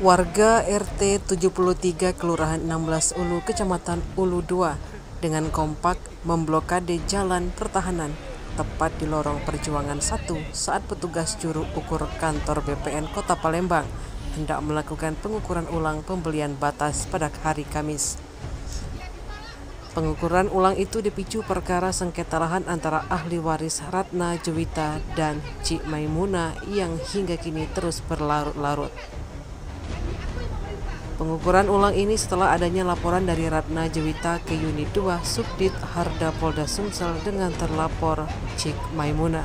Warga RT 73 Kelurahan 16 Ulu, Kecamatan Ulu 2 dengan kompak memblokade jalan pertahanan tepat di lorong Perjuangan 1 saat petugas juru ukur kantor BPN Kota Palembang hendak melakukan pengukuran ulang pembelian batas pada hari Kamis. Pengukuran ulang itu dipicu perkara sengketa lahan antara ahli waris Ratna Juwita dan Cik Maimuna yang hingga kini terus berlarut-larut. Pengukuran ulang ini setelah adanya laporan dari Ratna Juwita ke Unit 2 Subdit Harda Polda Sumsel dengan terlapor Cik Maimuna.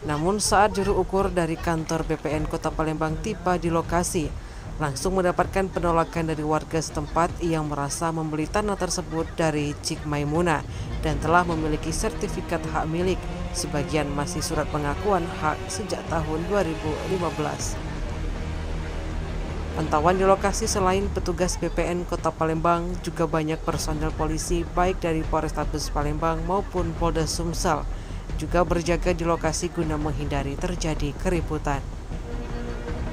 Namun saat juru ukur dari kantor BPN Kota Palembang tiba di lokasi, langsung mendapatkan penolakan dari warga setempat yang merasa membeli tanah tersebut dari Cik Maimuna dan telah memiliki sertifikat hak milik, sebagian masih surat pengakuan hak sejak tahun 2015. Pantauan di lokasi selain petugas BPN Kota Palembang, juga banyak personel polisi baik dari Polrestabes Palembang maupun Polda Sumsel juga berjaga di lokasi guna menghindari terjadi keributan.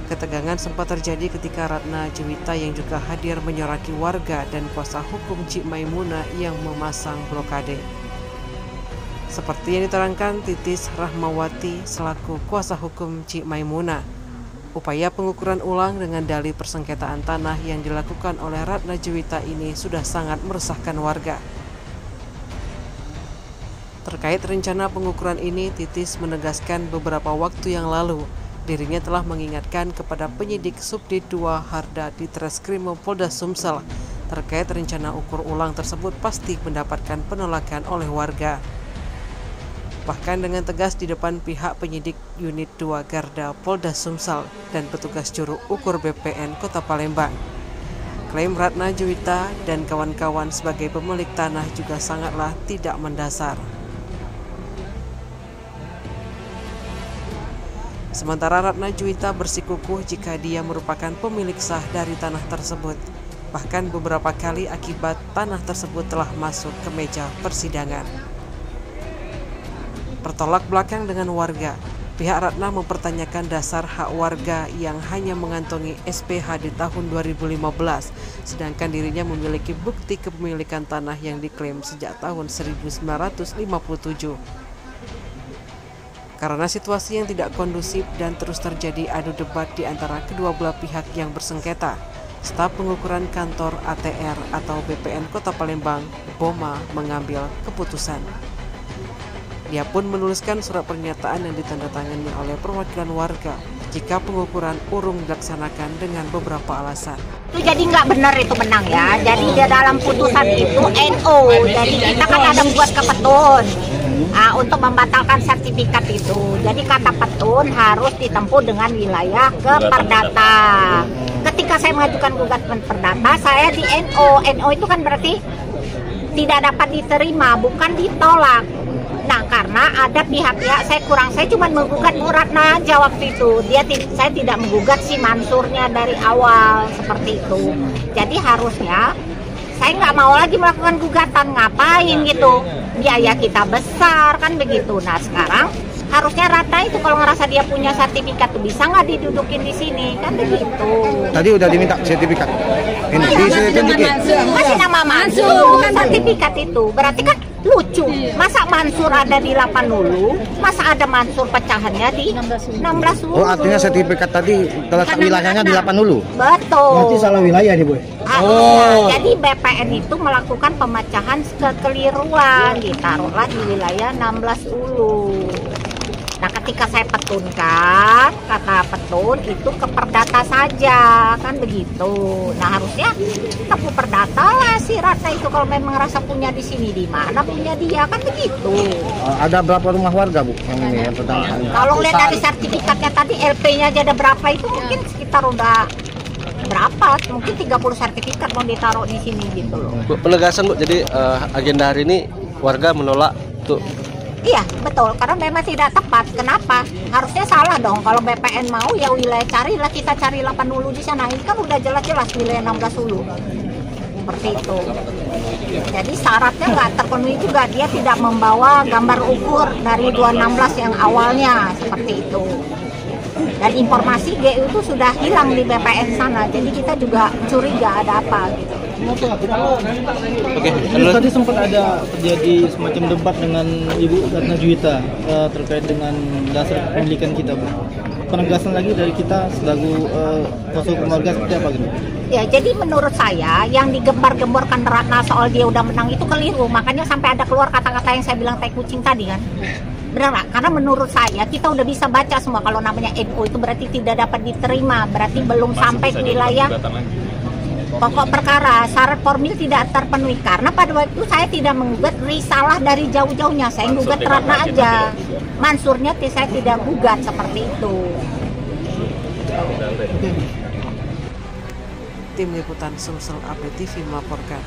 Ketegangan sempat terjadi ketika Ratna Juwita yang juga hadir menyoraki warga dan kuasa hukum Cik Maimuna yang memasang blokade. Seperti yang diterangkan Titis Rahmawati selaku kuasa hukum Cik Maimuna, upaya pengukuran ulang dengan dalih persengketaan tanah yang dilakukan oleh Ratna Juwita ini sudah sangat meresahkan warga. Terkait rencana pengukuran ini, Titis menegaskan beberapa waktu yang lalu dirinya telah mengingatkan kepada penyidik Subdit 2 Harda di Treskrim Polda Sumsel terkait rencana ukur ulang tersebut pasti mendapatkan penolakan oleh warga. Bahkan dengan tegas di depan pihak penyidik Unit 2 Garda Polda Sumsel dan petugas juru ukur BPN Kota Palembang. Klaim Ratna Juwita dan kawan-kawan sebagai pemilik tanah juga sangatlah tidak mendasar. Sementara Ratna Juwita bersikukuh jika dia merupakan pemilik sah dari tanah tersebut. Bahkan beberapa kali akibat tanah tersebut telah masuk ke meja persidangan. Bertolak belakang dengan warga, pihak Ratna mempertanyakan dasar hak warga yang hanya mengantongi SPH di tahun 2015, sedangkan dirinya memiliki bukti kepemilikan tanah yang diklaim sejak tahun 1957. Karena situasi yang tidak kondusif dan terus terjadi adu debat di antara kedua belah pihak yang bersengketa, staf pengukuran kantor ATR atau BPN Kota Palembang, BOMA, mengambil keputusan. Dia pun menuliskan surat pernyataan yang ditandatangani oleh perwakilan warga jika pengukuran urung dilaksanakan dengan beberapa alasan. Itu jadi nggak benar itu menang ya. Jadi di dalam putusan itu NO. Jadi kita kan ada buat ke petun untuk membatalkan sertifikat itu. Jadi kata petun harus ditempuh dengan wilayah ke perdata. Ketika saya mengajukan gugatan perdata, saya di NO. NO itu kan berarti tidak dapat diterima, bukan ditolak. Nah, karena ada pihak-pihak saya cuma menggugat Ratna aja waktu itu. Saya tidak menggugat si Mansurnya dari awal seperti itu. Jadi harusnya saya nggak mau lagi melakukan gugatan, ngapain gitu? Biaya kita besar kan begitu. Nah, sekarang harusnya Ratna itu kalau ngerasa dia punya sertifikat tuh bisa nggak didudukin di sini kan begitu. Tadi udah diminta sertifikat. Ini masih nama Mansur, bukan sertifikat itu. Berarti kan lucu. Masa Mansur ada di 8 Ulu, masa ada Mansur pecahannya di 16 Ulu. Oh, artinya sertifikat tadi terletak wilayahnya di 8 Ulu. Betul. Berarti salah wilayah nih, Bu. Jadi BPN itu melakukan pemecahan kekeliruan, ditaruhlah di wilayah 16 Ulu. Nah, ketika saya petunkan, kata petun itu ke perdata saja, kan begitu. Nah, harusnya tempuh perdata lah si Ratna itu kalau memang rasa punya di sini, di mana punya dia, kan begitu. Ada berapa rumah warga, Bu? Yang pertama. Kalau lihat dari sertifikatnya tadi, LP-nya aja ada berapa itu mungkin sekitar udah berapa? Mungkin 30 sertifikat mau ditaruh di sini gitu loh. Bu, penegasan Bu, jadi agenda hari ini warga menolak tuh. Iya, betul. Karena memang tidak tepat. Kenapa? Harusnya salah dong. Kalau BPN mau ya wilayah carilah, kita cari 8 Ulu di sana. Ini kan udah jelas-jelas wilayah 16 Ulu. Seperti itu. Jadi syaratnya nggak terpenuhi juga. Dia tidak membawa gambar ukur dari 216 yang awalnya. Seperti itu. Dan informasi GU itu sudah hilang di BPN sana, jadi kita juga curiga ada apa gitu. Oke, Tadi sempat ada terjadi semacam debat dengan Ibu Ratna Juwita terkait dengan dasar pendidikan kita, Bu. Penegasan lagi dari kita selaku kuasa hukum warga seperti apa gitu? Ya, jadi menurut saya yang digembar-gemborkan Ratna soal dia udah menang itu keliru. Makanya sampai ada keluar kata-kata yang saya bilang tai kucing tadi kan. Benar nggak? Karena menurut saya kita udah bisa baca semua kalau namanya NU itu berarti tidak dapat diterima, berarti belum sampai ke wilayah pokok perkara, syarat formil tidak terpenuhi. Karena pada waktu itu saya tidak menggugat risalah dari jauh-jauhnya, saya gugat Ratna aja. Mansurnya saya tidak gugat seperti itu. Tim Liputan Sumsel Update TV melaporkan.